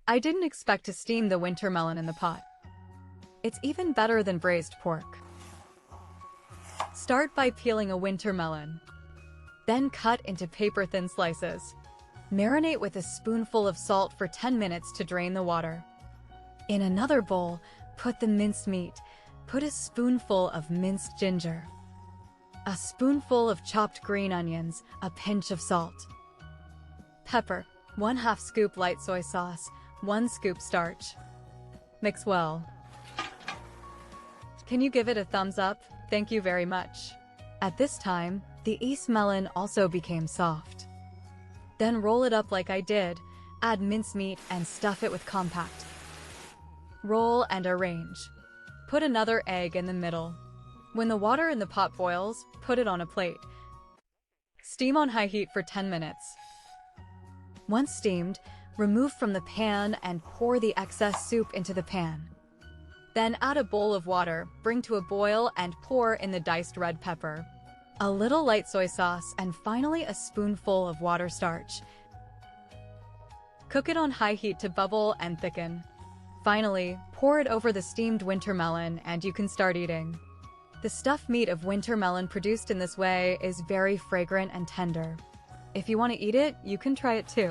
I didn't expect to steam the winter melon in the pot. It's even better than braised pork. Start by peeling a winter melon. Then cut into paper-thin slices. Marinate with a spoonful of salt for 10 minutes to drain the water. In another bowl, put the minced meat. Put a spoonful of minced ginger, a spoonful of chopped green onions, a pinch of salt. Pepper, 1/2 scoop light soy sauce, 1 scoop starch. Mix well. Can you give it a thumbs up? Thank you very much. At this time, the East melon also became soft. Then roll it up like I did, add mincemeat and stuff it with compact. Roll and arrange. Put another egg in the middle. When the water in the pot boils, put it on a plate. Steam on high heat for 10 minutes. Once steamed, remove from the pan and pour the excess soup into the pan. Then add a bowl of water, bring to a boil and pour in the diced red pepper, a little light soy sauce, and finally a spoonful of water starch. Cook it on high heat to bubble and thicken. Finally, pour it over the steamed winter melon and you can start eating. The stuffed meat of winter melon produced in this way is very fragrant and tender. If you want to eat it, you can try it too.